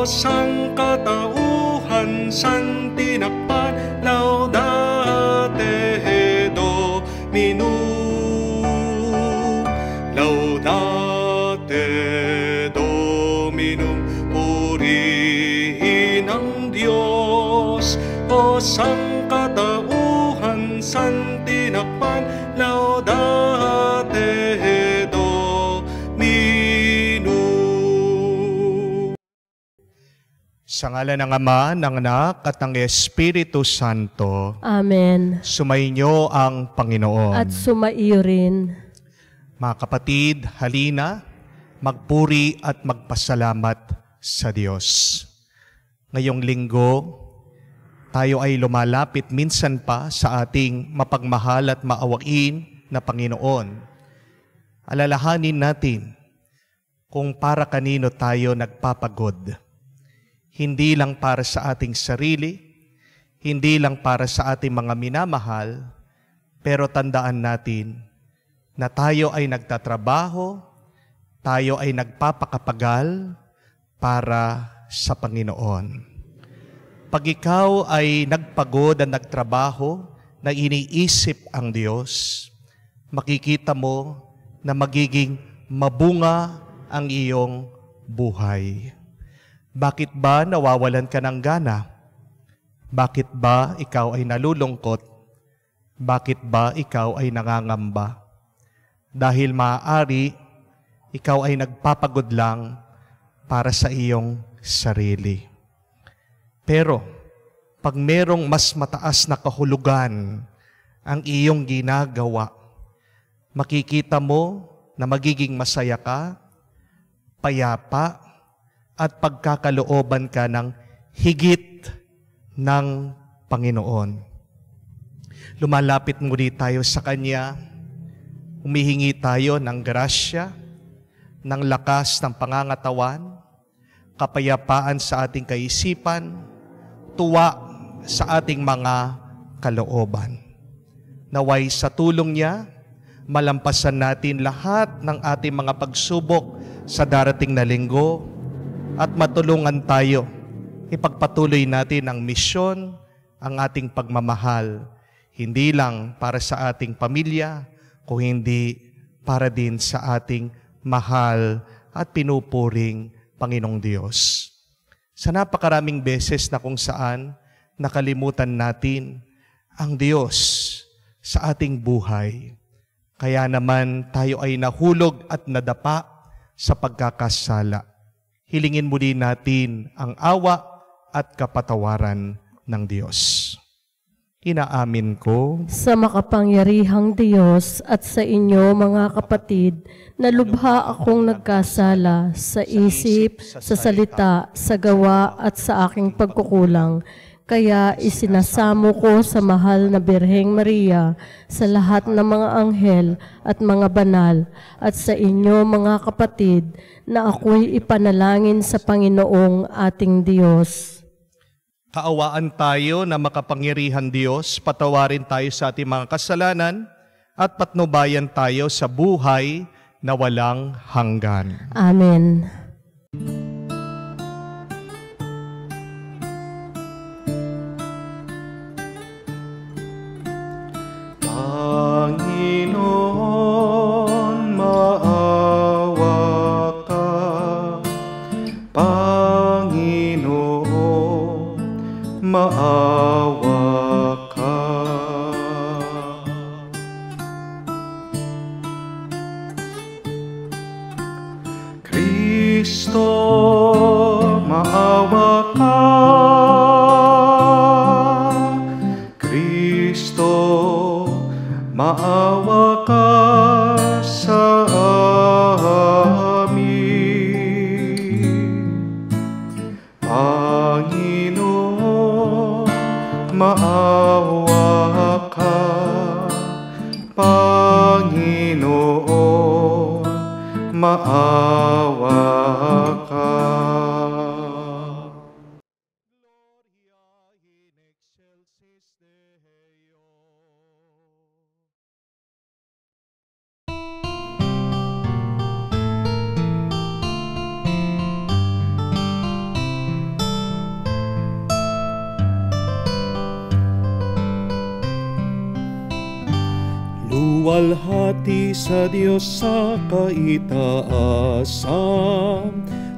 sangkatauhan san tinakpan, laudate Dominum, laudate Dominum, purihin ang Diyos. O sangkatauhan san tinakpan, laudate Dominum. Sa ngalan ng Ama, ng Anak, at ng Espiritu Santo. Amen. Sumainyo ang Panginoon. At sumaiyo rin. Mga kapatid, halina, magpuri at magpasalamat sa Diyos. Ngayong linggo, tayo ay lumalapit minsan pa sa ating mapagmahal at maawain na Panginoon. Alalahanin natin kung para kanino tayo nagpapagod. Hindi lang para sa ating sarili, hindi lang para sa ating mga minamahal, pero tandaan natin na tayo ay nagtatrabaho, tayo ay nagpapakapagal para sa Panginoon. Pag ikaw ay nagpagod at nagtrabaho na iniisip ang Diyos, makikita mo na magiging mabunga ang iyong buhay. Bakit ba nawawalan ka ng gana? Bakit ba ikaw ay nalulungkot? Bakit ba ikaw ay nangangamba? Dahil maaari, ikaw ay nagpapagod lang para sa iyong sarili. Pero, pag merong mas mataas na kahulugan ang iyong ginagawa, makikita mo na magiging masaya ka, payapa, at pagkakalooban ka ng higit ng Panginoon. Lumalapit muli tayo sa Kanya, humihingi tayo ng grasya, ng lakas ng pangangatawan, kapayapaan sa ating kaisipan, tuwa sa ating mga kalooban. Naway sa tulong niya, malampasan natin lahat ng ating mga pagsubok sa darating na linggo at matulungan tayo. Ipagpatuloy natin ang misyon, ang ating pagmamahal, hindi lang para sa ating pamilya, kung hindi para din sa ating mahal at pinupuring Panginoong Diyos. Sa napakaraming beses na kung saan nakalimutan natin ang Diyos sa ating buhay. Kaya naman tayo ay nahulog at nadapa sa pagkakasala. Hilingin muli natin ang awa at kapatawaran ng Diyos. Inaamin ko sa makapangyarihang Diyos at sa inyo mga kapatid, na lubha akong nagkasala sa isip, sa salita, sa gawa at sa aking pagkukulang. Kaya isinasamo ko sa mahal na Birheng Maria, sa lahat ng mga anghel at mga banal, at sa inyo mga kapatid, na ako'y ipanalangin sa Panginoong ating Diyos. Kaawaan tayo na makapangyarihan Diyos, patawarin tayo sa ating mga kasalanan, at patnubayan tayo sa buhay na walang hanggan. Amen. Panginoon, maawa ka. Panginoon, maawa ka. Kristo, maawa ka. Kristo, maawa ka sa amin. Panginoon, maawa ka. Panginoon, maawa ka. Gloria in excelsis Deo. Luwalhati sa Diyos sa kaitaasan,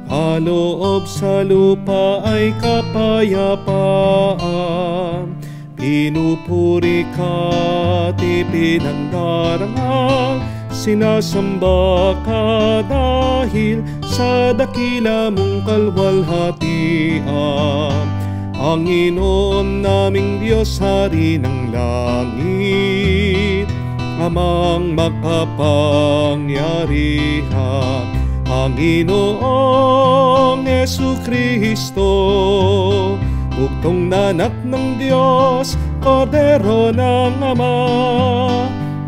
kaloob sa lupa ay kapayapaan. Pinupuri ka't ipinangdarangal, sinasamba ka dahil sa dakila mong kalwalhatian. Panginoon naming Diyos, Hari ng langit, Amang makapangyarihan, Panginoong Jesucristo, bugtong na anak ng Diyos, Kordero ng Ama.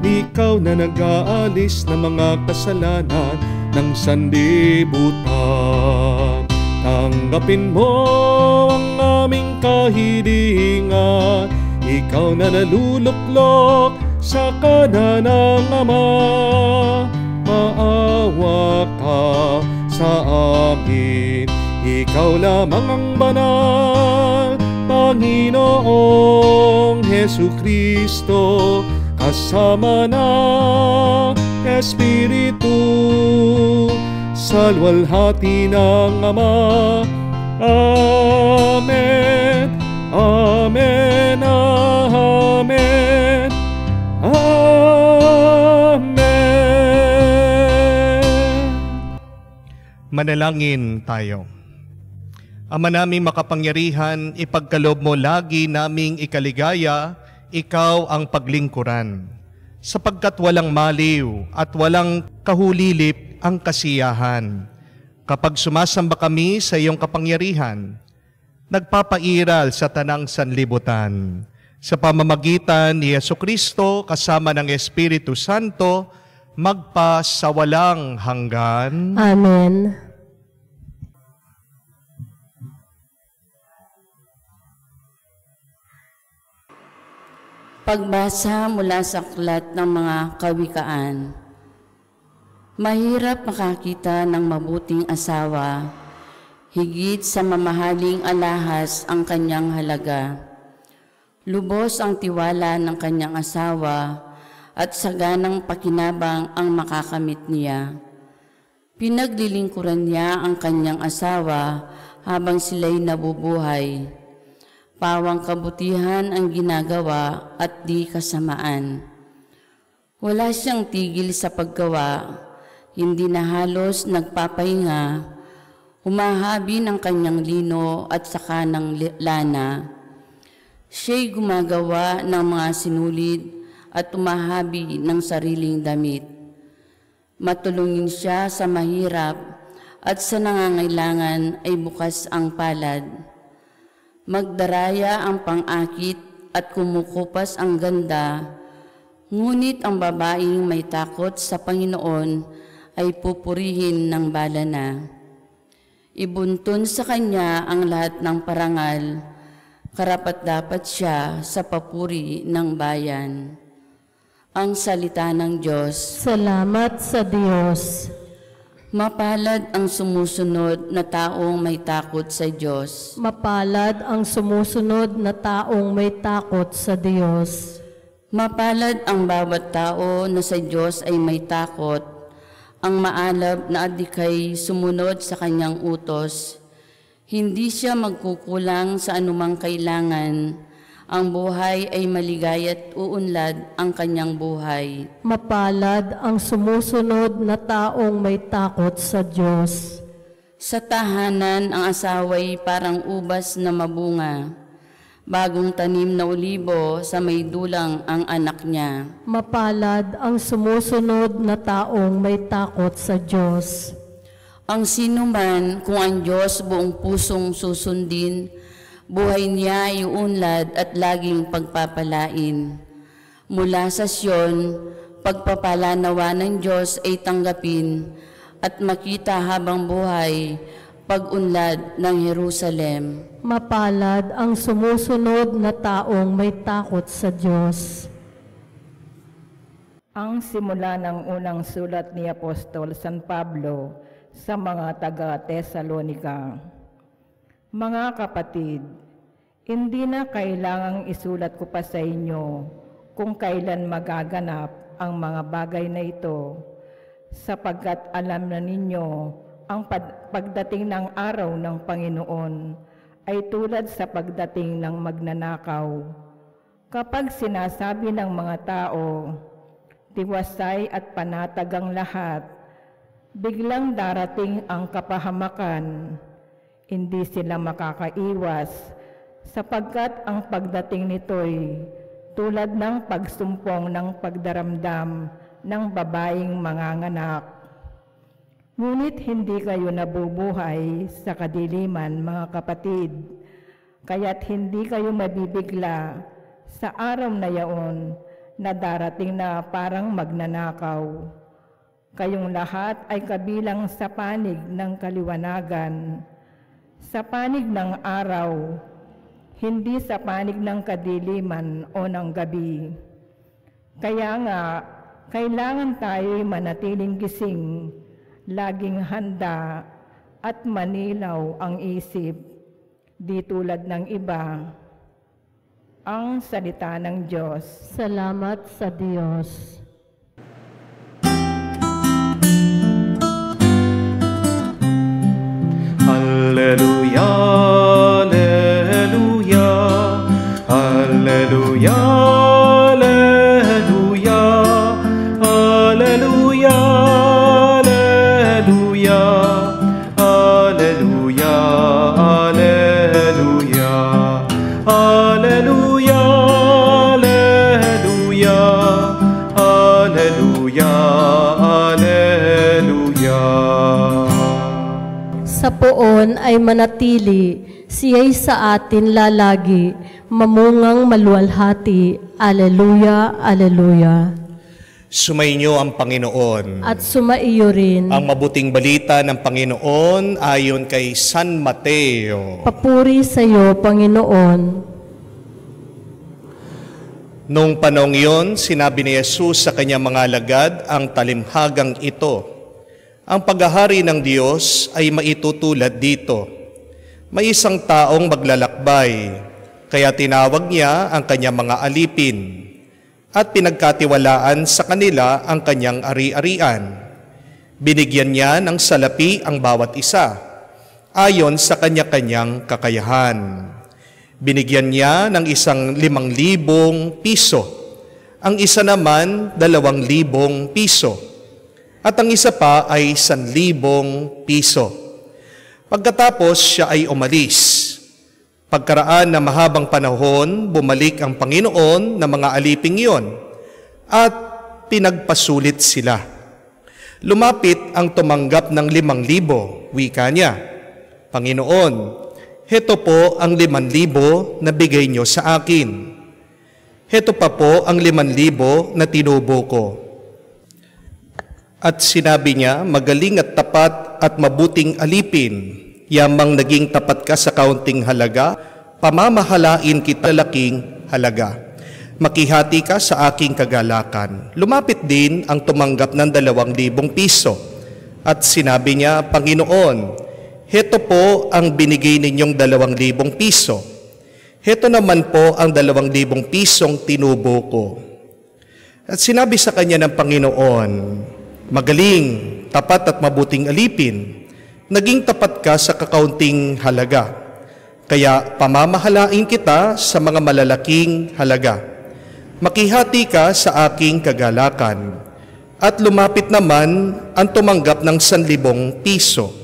Ikaw na nag-aalis ng mga kasalanan ng sanlibutan. Tanggapin mo ang aming kahilingan, ikaw na naluluklok sa kanan ng Ama. Maawa ka sa amin, ikaw lamang ang banal, Panginoong Jesucristo, kasama ng Espiritu, sa luwalhati ng Ama. Amen, Amen, Amen, Amen. Manalangin tayo. Ama naming makapangyarihan, ipagkaloob mo lagi naming ikaligaya, ikaw ang paglingkuran, sapagkat walang maliw at walang kahulilip ang kasiyahan. Kapag sumasamba kami sa iyong kapangyarihan, nagpapairal sa tanang sanlibutan. Sa pamamagitan ni Jesucristo kasama ng Espiritu Santo, magpa sa walang hanggan. Amen. Pagbasa mula sa aklat ng mga kawikaan. Mahirap makakita ng mabuting asawa, higit sa mamahaling alahas ang kanyang halaga. Lubos ang tiwala ng kanyang asawa at saganang pakinabang ang makakamit niya. Pinaglilingkuran niya ang kanyang asawa habang sila'y nabubuhay. Pawang kabutihan ang ginagawa at di kasamaan. Wala siyang tigil sa paggawa, hindi na halos nagpapahinga, humahabi ng kanyang lino at saka ng lana. Siya'y gumagawa ng mga sinulid at umahabi ng sariling damit. Matulungin siya sa mahirap at sa nangangailangan ay bukas ang palad. Magdaraya ang pang-akit at kumukupas ang ganda, ngunit ang babaeng may takot sa Panginoon ay pupurihin ng bala na. Ibuntun sa kanya ang lahat ng parangal, karapat-dapat siya sa papuri ng bayan. Ang salita ng Diyos. Salamat sa Diyos. Mapalad ang sumusunod na taong may takot sa Diyos. Mapalad ang sumusunod na taong may takot sa Diyos. Mapalad ang bawat tao na sa Diyos ay may takot, ang maalab na adikay sumunod sa kanyang utos. Hindi siya magkukulang sa anumang kailangan. Ang buhay ay maligaya't uunlad ang kanyang buhay. Mapalad ang sumusunod na taong may takot sa Diyos. Sa tahanan ang asaway parang ubas na mabunga. Bagong tanim na olibo sa may dulang ang anak niya. Mapalad ang sumusunod na taong may takot sa Diyos. Ang sinuman kung ang Diyos buong pusong susundin, buhay niya ay uunlad at laging pagpapalain. Mula sa Sion, pagpapala nawa ng Diyos ay tanggapin at makita habang buhay pag-unlad ng Jerusalem. Mapalad ang sumusunod na taong may takot sa Diyos. Ang simula ng unang sulat ni Apostol San Pablo sa mga taga-Tesalonika. Mga kapatid, hindi na kailangang isulat ko pa sa inyo kung kailan magaganap ang mga bagay na ito, sapagkat alam na ninyo ang pagdating ng araw ng Panginoon ay tulad sa pagdating ng magnanakaw. Kapag sinasabi ng mga tao, tiwasay at panatag ang lahat, biglang darating ang kapahamakan. Hindi sila makakaiwas, sapagkat ang pagdating nito'y tulad ng pagsumpong ng pagdaramdam ng babaeng manganganak. Ngunit hindi kayo nabubuhay sa kadiliman, mga kapatid, kaya't hindi kayo mabibigla sa araw na yaon na darating na parang magnanakaw. Kayong lahat ay kabilang sa panig ng kaliwanagan, sa panig ng araw, hindi sa panig ng kadiliman o ng gabi. Kaya nga, kailangan tayo'y manatiling gising, laging handa at manilaw ang isip, di tulad ng iba. Ang salita ng Diyos. Salamat sa Diyos. Alleluia, alleluia, alleluia, alleluia, alleluia, alleluia, alleluia, alleluia, alleluia, alleluia, alleluia. Sa poon ay manatili, siya'y sa atin lalagi, mamungang maluwalhati. Alleluia, alleluia. Sumainyo ang Panginoon. At sumaiyo rin. Ang mabuting balita ng Panginoon ayon kay San Mateo. Papuri sa iyo, Panginoon. Noong panahong iyon, sinabi ni Jesus sa kanyang mga alagad ang talimhagang ito. Ang paghahari ng Diyos ay maitutulad dito. May isang taong maglalakbay, kaya tinawag niya ang kanyang mga alipin at pinagkatiwalaan sa kanila ang kanyang ari-arian. Binigyan niya ng salapi ang bawat isa, ayon sa kanya-kanyang kakayahan. Binigyan niya ng isang 5,000 piso, ang isa naman 2,000 piso, at ang isa pa ay 1,000 piso. Pagkatapos siya ay umalis. Pagkaraan ng mahabang panahon, bumalik ang Panginoon ng mga aliping iyon at pinagpasulit sila. Lumapit ang tumanggap ng 5,000, wika niya, Panginoon, heto po ang 5,000 na bigay niyo sa akin. Heto pa po ang 5,000 na tinubo ko. At sinabi niya, magaling at tapat at mabuting alipin, yamang naging tapat ka sa kaunting halaga, pamamahalain kita laking halaga. Makihati ka sa aking kagalakan. Lumapit din ang tumanggap ng 2,000 piso. At sinabi niya, Panginoon, heto po ang binigay ninyong 2,000 piso. Heto naman po ang 2,000 pisong tinubo ko. At sinabi sa kanya ng Panginoon, magaling, tapat at mabuting alipin, naging tapat ka sa kakaunting halaga. Kaya pamamahalain kita sa mga malalaking halaga. Makihati ka sa aking kagalakan. At lumapit naman ang tumanggap ng 1,000 piso.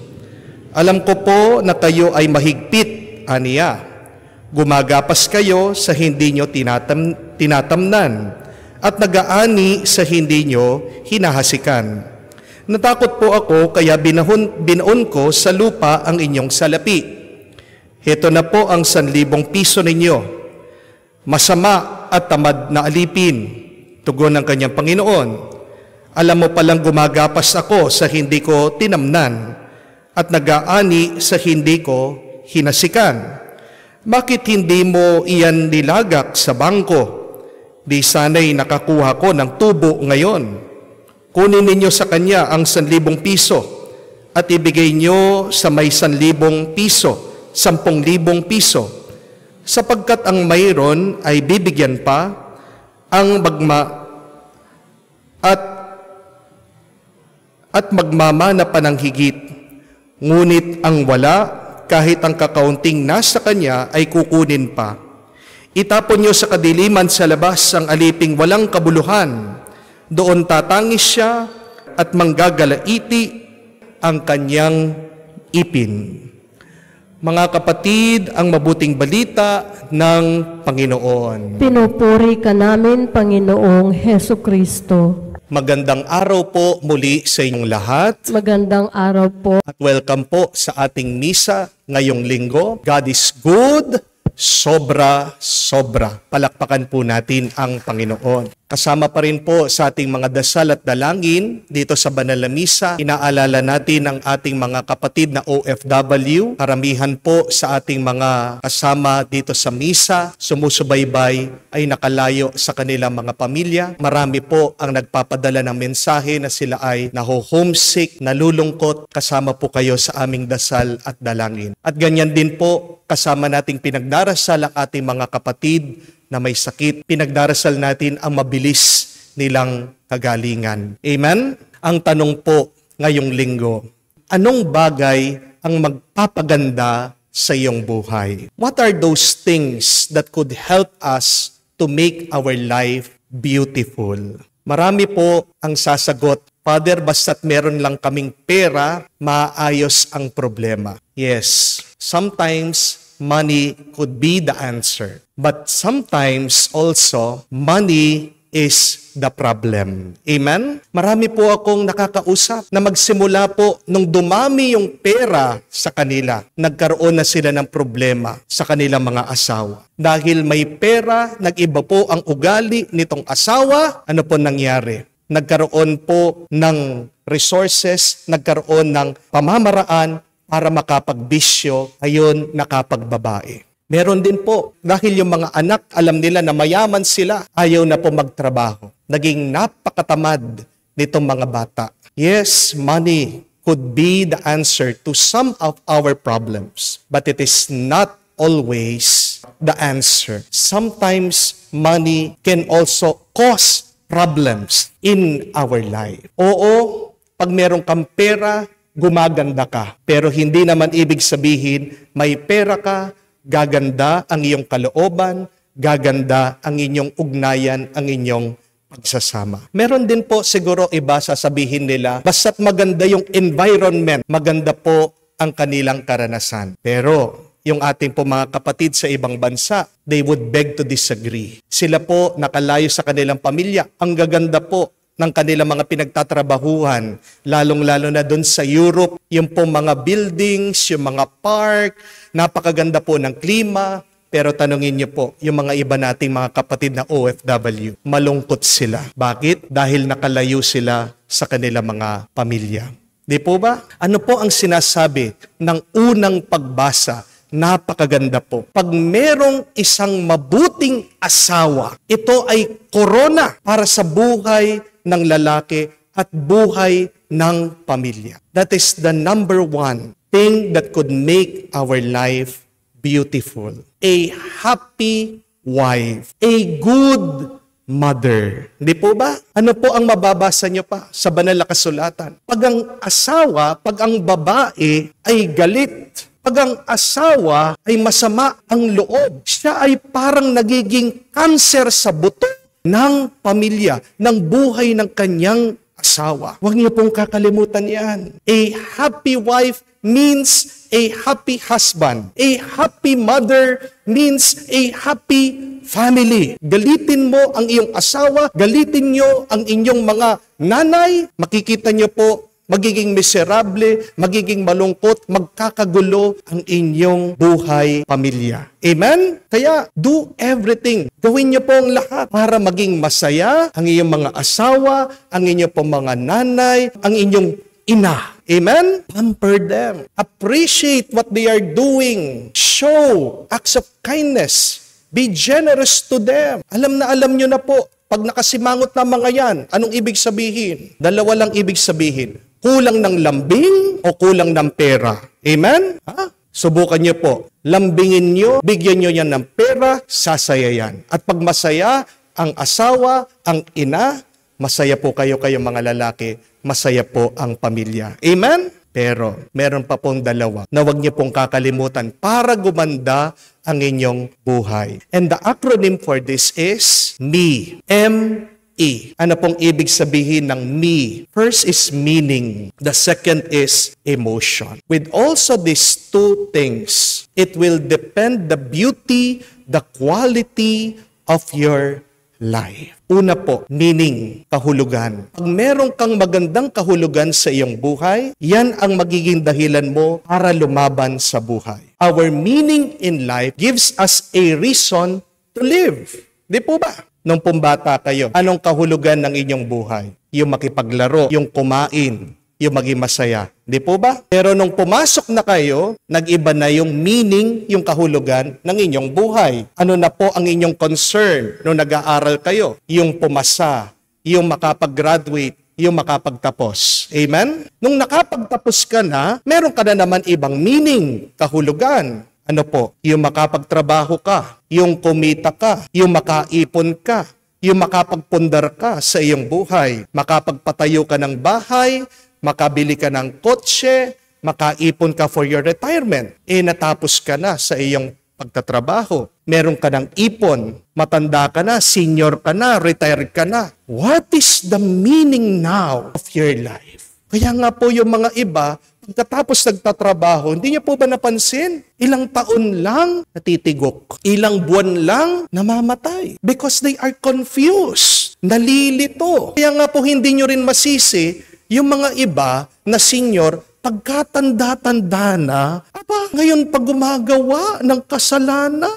Alam ko po na kayo ay mahigpit, aniya. Gumagapas kayo sa hindi nyo tinatamnan at nag-aani sa hindi nyo hinahasikan. Natakot po ako kaya binaon ko sa lupa ang inyong salapi. Heto na po ang 1,000 piso ninyo. Masama at tamad na alipin, tugon ng kanyang Panginoon. Alam mo palang gumagapas ako sa hindi ko tinamnan at nag-aani sa hindi ko hinasikan. Bakit hindi mo iyan nilagak sa bangko? Di sana'y nakakuha ko ng tubo ngayon. Kunin ninyo sa kanya ang 1,000 piso at ibigay nyo sa may 1,000 piso, 10,000 piso. Sapagkat ang mayroon ay bibigyan pa, ang at magmamana pa ng higit. Ngunit ang wala, kahit ang kakaunting nasa kanya ay kukunin pa. Itapon niyo sa kadiliman sa labas ang aliping walang kabuluhan. Doon tatangis siya at manggagalaiti ang kanyang ipin. Mga kapatid, ang mabuting balita ng Panginoon. Pinupuri ka namin, Panginoong Heso Kristo. Magandang araw po muli sa inyong lahat. Magandang araw po. At welcome po sa ating misa ngayong linggo. God is good, sobra. Palakpakan po natin ang Panginoon. Kasama pa rin po sa ating mga dasal at dalangin dito sa Banal na Misa. Inaalala natin ang ating mga kapatid na OFW. Karamihan po sa ating mga kasama dito sa Misa, sumusubaybay ay nakalayo sa kanilang mga pamilya. Marami po ang nagpapadala ng mensahe na sila ay naho-homesick, nalulungkot. Kasama po kayo sa aming dasal at dalangin. At ganyan din po, kasama nating pinagdarasal ang ating mga kapatid na may sakit. Pinagdarasal natin ang mabilis nilang kagalingan. Amen? Ang tanong po ngayong linggo, anong bagay ang magpapaganda sa iyong buhay? What are those things that could help us to make our life beautiful? Marami po ang sasagot, Father, basta't meron lang kaming pera, maayos ang problema. Yes, sometimes money could be the answer. But sometimes also, money is the problem. Amen? Marami po akong nakakausap na magsimula po nung dumami yung pera sa kanila, nagkaroon na sila ng problema sa kanilang mga asawa. Dahil may pera, nag-iba po ang ugali nitong asawa, ano po nangyari? Nagkaroon po ng resources, nagkaroon ng pamamaraan para makapagbisyo, ayun, nakapagbabae. Meron din po, dahil yung mga anak, alam nila na mayaman sila, ayaw na po magtrabaho. Naging napakatamad nitong mga bata. Yes, money could be the answer to some of our problems, but it is not always the answer. Sometimes money can also cause problems in our life. Oo, pag meron kang pera, gumaganda ka. Pero hindi naman ibig sabihin, may pera ka, gaganda ang iyong kalooban, gaganda ang inyong ugnayan, ang inyong pagsasama. Meron din po siguro iba sasabihin nila, basta't maganda yung environment, maganda po ang kanilang karanasan. Pero yung ating po mga kapatid sa ibang bansa, they would beg to disagree. Sila po nakalayo sa kanilang pamilya, ang gaganda po ng kanilang mga pinagtatrabahuhan, lalong-lalo na doon sa Europe, yung po mga buildings, yung mga park, napakaganda po ng klima, pero tanungin niyo po, yung mga iba nating mga kapatid na OFW, malungkot sila. Bakit? Dahil nakalayo sila sa kanilang mga pamilya. Di po ba? Ano po ang sinasabi ng unang pagbasa? Napakaganda po. Pag merong isang mabuting asawa, ito ay korona para sa buhay ng lalaki at buhay ng pamilya. That is the number one thing that could make our life beautiful. A happy wife. A good mother. Hindi po ba? Ano po ang mababasa nyo pa sa banal na kasulatan? Pag ang asawa, pag ang babae ay galit, pag ang asawa ay masama ang loob, siya ay parang nagiging cancer sa buto ng pamilya, ng buhay ng kanyang asawa. Huwag niyo pong kakalimutan yan. A happy wife means a happy husband. A happy mother means a happy family. Galitin mo ang iyong asawa, galitin niyo ang inyong mga nanay, makikita niyo po, magiging miserable, magiging malungkot, magkakagulo ang inyong buhay pamilya. Amen? Kaya, do everything. Gawin niyo po ang lahat para maging masaya ang inyong mga asawa, ang inyong po mga nanay, ang inyong ina. Amen? Pamper them. Appreciate what they are doing. Show acts of kindness. Be generous to them. Alam niyo na po, pag nakasimangot na mga yan, anong ibig sabihin? Dalawa lang ibig sabihin. Kulang ng lambing o kulang ng pera. Amen? Subukan niyo po. Lambingin niyo, bigyan niyo yan ng pera, sasaya yan. At pag masaya, ang asawa, ang ina, masaya po kayong mga lalaki, masaya po ang pamilya. Amen? Pero meron pa pong dalawa na huwag niyo pong kakalimutan para gumanda ang inyong buhay. And the acronym for this is ME. M-E. Ano pong ibig sabihin ng ME? First is meaning. The second is emotion. With also these two things, it will depend the beauty, the quality of your life. Una po, meaning, kahulugan. Pag meron kang magandang kahulugan sa iyong buhay, yan ang magiging dahilan mo para lumaban sa buhay. Our meaning in life gives us a reason to live. Di po ba? Nung pumbata kayo, anong kahulugan ng inyong buhay? Yung makipaglaro, yung kumain, yung maging masaya. Di po ba? Pero nung pumasok na kayo, nag-iba na yung meaning, yung kahulugan ng inyong buhay. Ano na po ang inyong concern nung nag-aaral kayo? Yung pumasa, yung makapag-graduate, yung makapagtapos. Amen? Nung nakapagtapos ka na, meron ka na naman ibang meaning, kahulugan. Ano po? Yung makapagtrabaho ka, yung kumita ka, yung makaipon ka, yung makapagpundar ka sa iyong buhay, makapagpatayo ka ng bahay, makabili ka ng kotse, makaipon ka for your retirement. Natapos ka na sa iyong pagtatrabaho. Meron ka ng ipon, matanda ka na, senior ka na, retired ka na. What is the meaning now of your life? Kaya nga po yung mga iba, pagkatapos nagtatrabaho, hindi niyo po ba napansin? Ilang taon lang natitigok. Ilang buwan lang namamatay. Because they are confused. Nalilito. Kaya nga po hindi niyo rin masisi yung mga iba na senior, pagkatanda-tanda na, ngayon pa gumagawa ng kasalanan.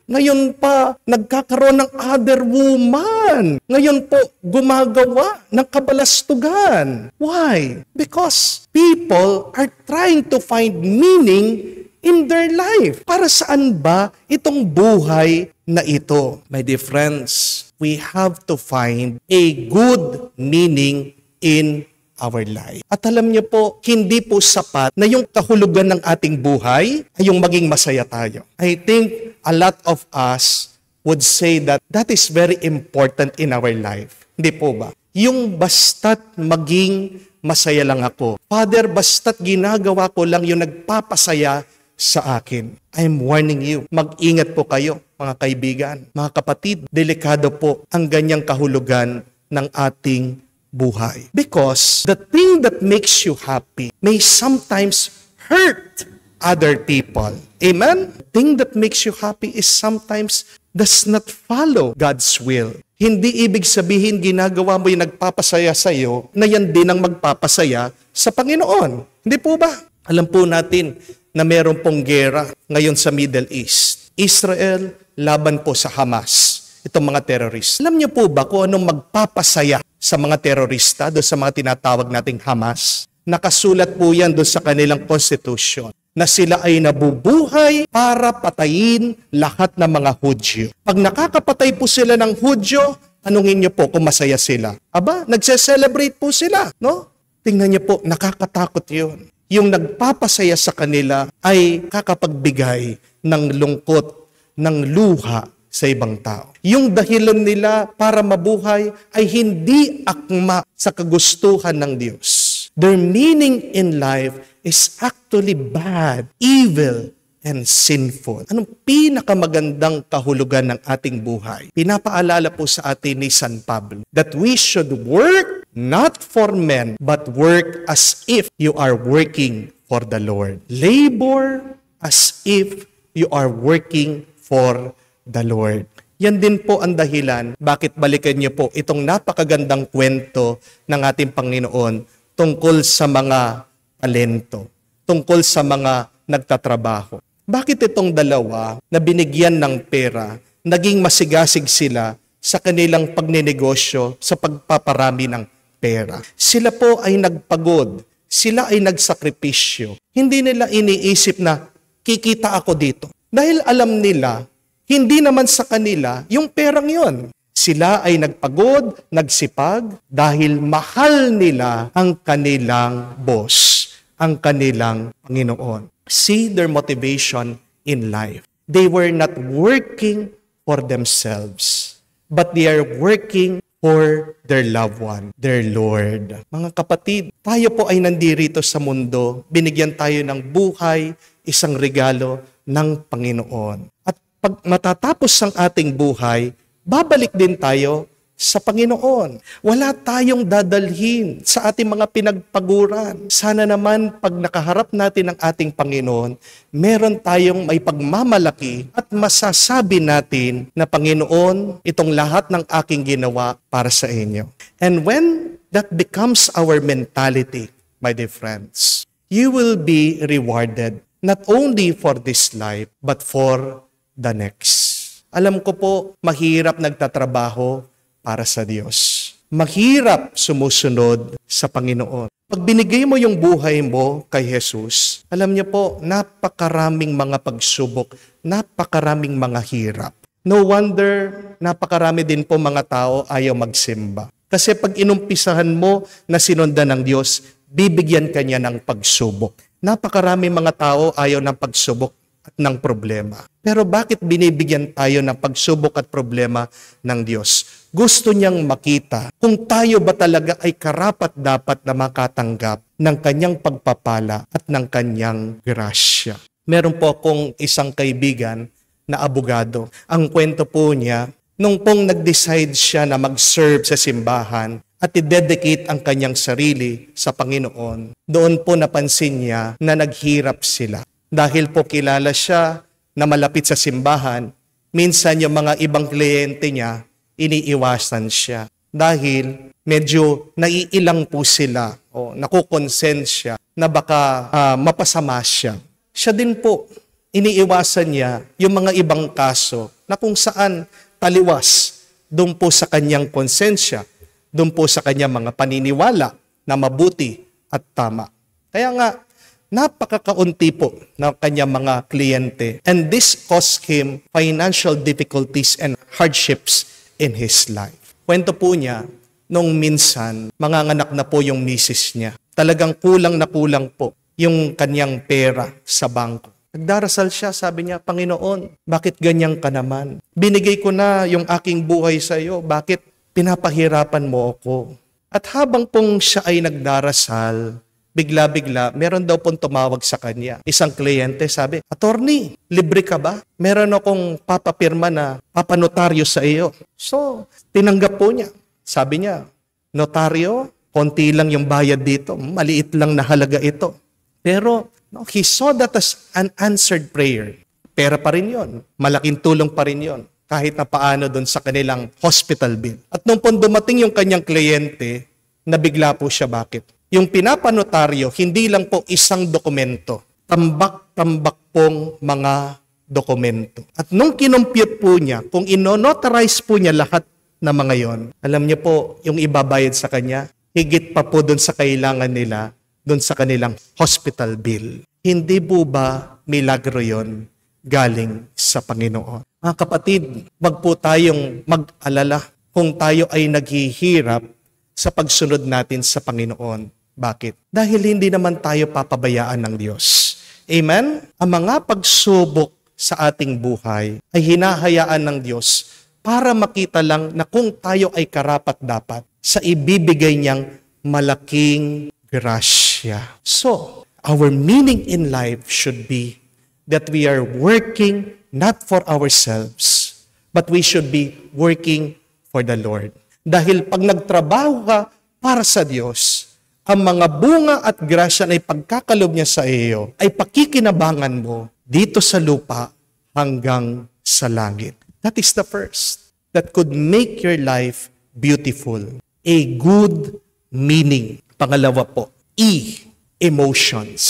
Ngayon pa nagkakaroon ng other woman. Ngayon po gumagawa ng kabalastugan. Why? Because people are trying to find meaning in their life. Para saan ba itong buhay na ito? My dear friends, we have to find a good meaning in our life. At alam niyo po, hindi po sapat na yung kahulugan ng ating buhay ay yung maging masaya tayo. I think a lot of us would say that that is very important in our life. Hindi po ba? Yung basta't maging masaya lang ako. Father, basta't ginagawa ko lang yung nagpapasaya sa akin. I'm warning you. Mag-ingat po kayo, mga kaibigan. Mga kapatid, delikado po ang ganyang kahulugan ng ating buhay. Because the thing that makes you happy may sometimes hurt other people. Amen? The thing that makes you happy is sometimes does not follow God's will. Hindi ibig sabihin ginagawa mo yung nagpapasaya sa iyo na yan din ang magpapasaya sa Panginoon. Hindi po ba? Alam po natin na meron pong gera ngayon sa Middle East. Israel laban po sa Hamas. Itong mga terrorist. Alam niyo po ba kung anong magpapasaya sa mga terorista doon sa mga tinatawag nating Hamas? Nakasulat po yan doon sa kanilang constitution na sila ay nabubuhay para patayin lahat ng mga Hudyo. Pag nakakapatay po sila ng Hudyo, tanungin niyo po kung masaya sila. Aba, nagse-celebrate po sila, no? Tingnan niyo po, nakakatakot yun. Yung nagpapasaya sa kanila ay kakapagbigay ng lungkot, ng luha sa ibang tao. Yung dahilan nila para mabuhay ay hindi akma sa kagustuhan ng Diyos. Their meaning in life is actually bad, evil, and sinful. Anong pinakamagandang kahulugan ng ating buhay? Pinapaalala po sa atin ni San Pablo that we should work not for men, but work as if you are working for the Lord. Labor as if you are working for the Lord. Yan din po ang dahilan bakit balikan niyo po itong napakagandang kwento ng ating Panginoon tungkol sa mga talento, tungkol sa mga nagtatrabaho. Bakit itong dalawa na binigyan ng pera, naging masigasig sila sa kanilang pagninegosyo sa pagpaparami ng pera? Sila po ay nagpagod, sila ay nagsakripisyo. Hindi nila iniisip na kikita ako dito. Dahil alam nila, hindi naman sa kanila yung perang yon. Sila ay nagpagod, nagsipag, dahil mahal nila ang kanilang boss, ang kanilang Panginoon. See their motivation in life. They were not working for themselves, but they are working for their loved one, their Lord. Mga kapatid, tayo po ay nandirito sa mundo, binigyan tayo ng buhay, isang regalo ng Panginoon. At pag matatapos ang ating buhay, babalik din tayo sa Panginoon. Wala tayong dadalhin sa ating mga pinagpaguran. Sana naman pag nakaharap natin ang ating Panginoon, meron tayong may pagmamalaki at masasabi natin na Panginoon, itong lahat ng aking ginawa para sa inyo. And when that becomes our mentality, my dear friends, you will be rewarded not only for this life, but for the next. Alam ko po, mahirap nagtatrabaho para sa Diyos. Mahirap sumusunod sa Panginoon. Pag binigay mo yung buhay mo kay Jesus, alam niyo po, napakaraming mga pagsubok, napakaraming mga hirap. No wonder, napakarami din po mga tao ayaw magsimba. Kasi pag inumpisahan mo na sinundan ng Diyos, bibigyan ka niya ng pagsubok. Napakarami mga tao ayaw ng pagsubok at ng problema. Pero bakit binibigyan tayo ng pagsubok at problema ng Diyos? Gusto niyang makita kung tayo ba talaga ay karapat-dapat na makatanggap ng kanyang pagpapala at ng kanyang grasya. Meron po akong isang kaibigan na abogado. Ang kwento po niya, nung pong nag-decide siya na mag-serve sa simbahan at i-dedicate ang kanyang sarili sa Panginoon, doon po napansin niya na naghirap sila. Dahil po kilala siya na malapit sa simbahan, minsan yung mga ibang kliyente niya, iniiwasan siya. Dahil medyo naiilang po sila o nakukonsensya na baka mapasama siya. Siya din po, iniiwasan niya yung mga ibang kaso na kung saan taliwas doon po sa kanyang konsensya, doon po sa kanyang mga paniniwala na mabuti at tama. Kaya nga, napakakaunti po ng kanyang mga kliyente. And this caused him financial difficulties and hardships in his life. Kwento po niya, nung minsan, manganganak na po yung misis niya. Talagang kulang na kulang po yung kanyang pera sa bangko. Nagdarasal siya, sabi niya, Panginoon, bakit ganyan ka naman? Binigay ko na yung aking buhay sa iyo, bakit pinapahirapan mo ako? At habang pong siya ay nagdarasal, bigla-bigla, meron daw pong tumawag sa kanya. Isang kliyente sabi, Attorney, libre ka ba? Meron akong papapirma na papanotaryo sa iyo. So, tinanggap po niya. Sabi niya, notaryo, konti lang yung bayad dito. Maliit lang na halaga ito. Pero, he saw that as an answered prayer. Pera pa rin yon. Malaking tulong pa rin yon. Kahit na paano doon sa kanilang hospital bill. At nung po dumating yung kanyang kliyente, nabigla po siya bakit? Yung pinapanotaryo, hindi lang po isang dokumento. Tambak-tambak pong mga dokumento. At nung kinumpute po niya, kung ino-notarize po niya lahat na mga yon, alam niyo po, yung ibabayad sa kanya, higit pa po doon sa kailangan nila, doon sa kanilang hospital bill. Hindi po ba milagro yon galing sa Panginoon? Mga kapatid, wag po tayong mag-alala kung tayo ay naghihirap sa pagsunod natin sa Panginoon. Bakit? Dahil hindi naman tayo papabayaan ng Diyos. Amen? Ang mga pagsubok sa ating buhay ay hinahayaan ng Diyos para makita lang na kung tayo ay karapat-dapat sa ibibigay niyang malaking grasya. So, our meaning in life should be that we are working not for ourselves, but we should be working for the Lord. Dahil pag nagtrabaho ka para sa Diyos, ang mga bunga at grasya na ipagkakalob niya sa iyo ay pakikinabangan mo dito sa lupa hanggang sa langit. That is the first that could make your life beautiful. A good meaning. Pangalawa po, emotions.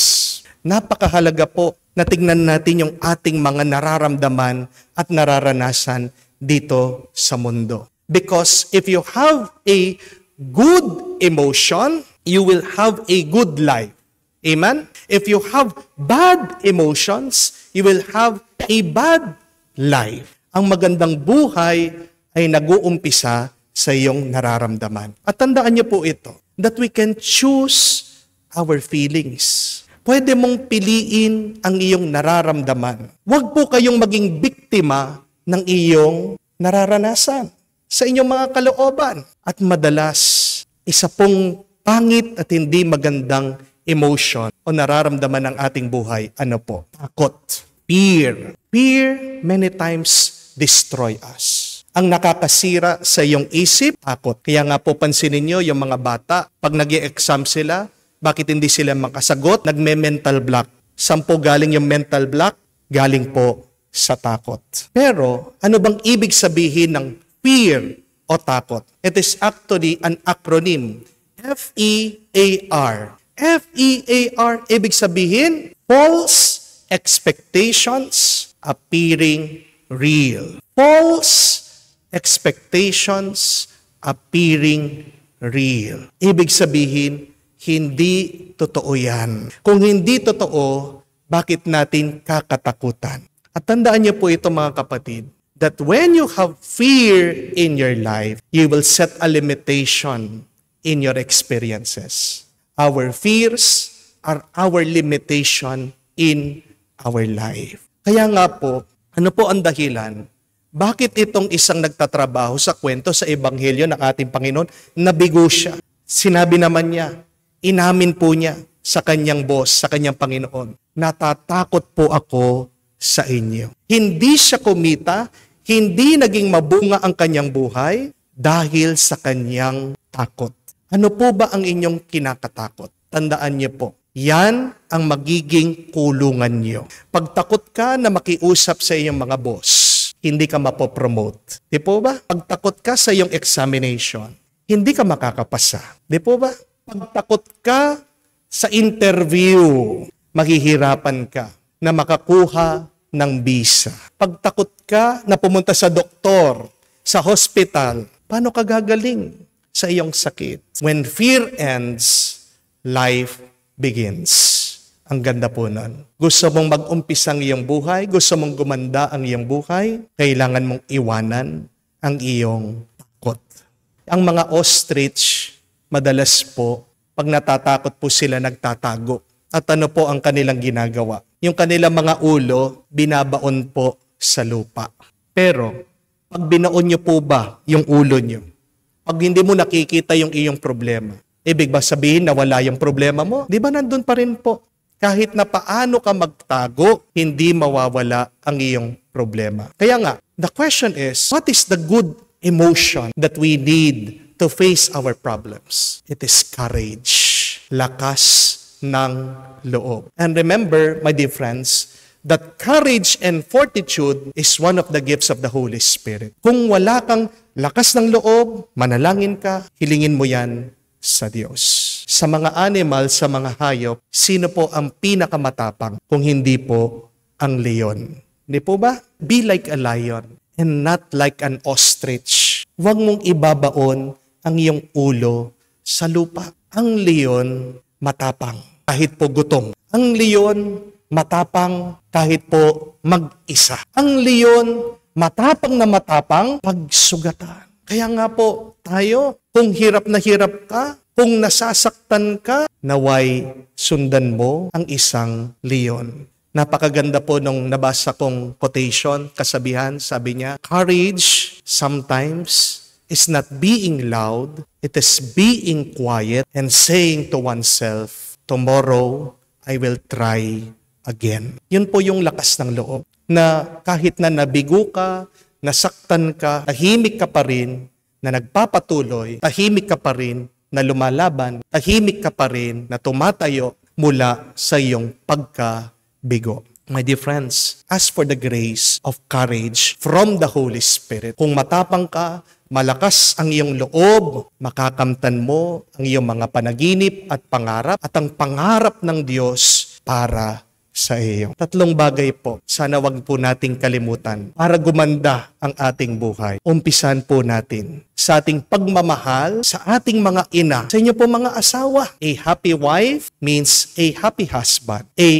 Napakahalaga po na tingnan natin yung ating mga nararamdaman at nararanasan dito sa mundo. Because if you have a good emotion, you will have a good life. Amen? If you have bad emotions, you will have a bad life. Ang magandang buhay ay nag-uumpisa sa iyong nararamdaman. At tandaan niyo po ito, that we can choose our feelings. Pwede mong piliin ang iyong nararamdaman. Huwag po kayong maging biktima ng iyong nararanasan. sa inyong mga kalooban. At madalas, isa pong pangit at hindi magandang emotion o nararamdaman ng ating buhay, ano po? Takot. Fear. Fear many times destroy us. Ang nakakasira sa iyong isip, takot. Kaya nga po pansinin nyo yung mga bata, pag nag-i-exam sila, bakit hindi sila makasagot? Nagme-mental block. Saan po galing yung mental block? Galing po sa takot. Pero ano bang ibig sabihin ng fear o takot? It is actually an acronym. F-E-A-R. F-E-A-R, ibig sabihin, false expectations appearing real. False expectations appearing real. Ibig sabihin, hindi totoo yan. Kung hindi totoo, bakit natin kakatakutan? At tandaan niyo po ito mga kapatid, that when you have fear in your life, you will set a limitation in your experiences. Our fears are our limitation in our life. Kaya nga po, ano po ang dahilan? Bakit itong isang nagtatrabaho sa kwento sa Ebanghelyo ng ating Panginoon, nabigo siya? Sinabi naman niya, inamin po niya sa kanyang boss, sa kanyang Panginoon, natatakot po ako sa inyo. Hindi siya kumita, hindi naging mabunga ang kanyang buhay dahil sa kanyang takot. Ano po ba ang inyong kinakatakot? Tandaan niyo po, yan ang magiging kulungan niyo. Pag takot ka na makiusap sa iyong mga boss, hindi ka mapopromote. Di po ba? Pag takot ka sa iyong examination, hindi ka makakapasa. Di po ba? Pag takot ka sa interview, maghihirapan ka na makakuha ng visa. Pag takot ka na pumunta sa doktor, sa hospital, paano ka gagaling sa iyong sakit? When fear ends, life begins. Ang ganda po nun. Gusto mong mag-umpisa ang iyong buhay, gusto mong gumanda ang iyong buhay, kailangan mong iwanan ang iyong takot. Ang mga ostrich, madalas po, pag natatakot po sila, nagtatago. At ano po ang kanilang ginagawa? Yung kanilang mga ulo, binabaon po sa lupa. Pero, pag binaon nyo po ba yung ulo nyo? Pag hindi mo nakikita yung iyong problema, ibig ba sabihin na wala yung problema mo? Di ba nandun pa rin po? Kahit na paano ka magtago, hindi mawawala ang iyong problema. Kaya nga, the question is, what is the good emotion that we need to face our problems? It is courage. Lakas ng loob. And remember, my dear friends, that courage and fortitude is one of the gifts of the Holy Spirit. Kung wala kang lakas ng loob, manalangin ka, hilingin mo yan sa Diyos. Sa mga animal, sa mga hayop, sino po ang pinakamatapang kung hindi po ang leon? Hindi po ba? Be like a lion and not like an ostrich. Huwag mong ibabaon ang iyong ulo sa lupa. Ang leon, matapang kahit po gutom. Ang leon, matapang kahit po mag-isa. Ang leon, matapang na matapang pagsugatan. Kaya nga po tayo, kung hirap na hirap ka, kung nasasaktan ka, naway sundan mo ang isang leon. Napakaganda po nung nabasa kong quotation, kasabihan, sabi niya, courage sometimes is not being loud, it is being quiet and saying to oneself, tomorrow I will try again. Yun po yung lakas ng loob, na kahit na nabigo ka, nasaktan ka, tahimik ka pa rin, na nagpapatuloy, tahimik ka pa rin, na lumalaban, tahimik ka pa rin, na tumatayo mula sa iyong pagkabigo. My dear friends, ask for the grace of courage from the Holy Spirit. Kung matapang ka, malakas ang iyong loob, makakamtan mo ang iyong mga panaginip at pangarap at ang pangarap ng Diyos para sa iyo. Tatlong bagay po, sana wag po nating kalimutan para gumanda ang ating buhay. Umpisan po natin sa ating pagmamahal sa ating mga ina, sa inyo po mga asawa. A happy wife means a happy husband. A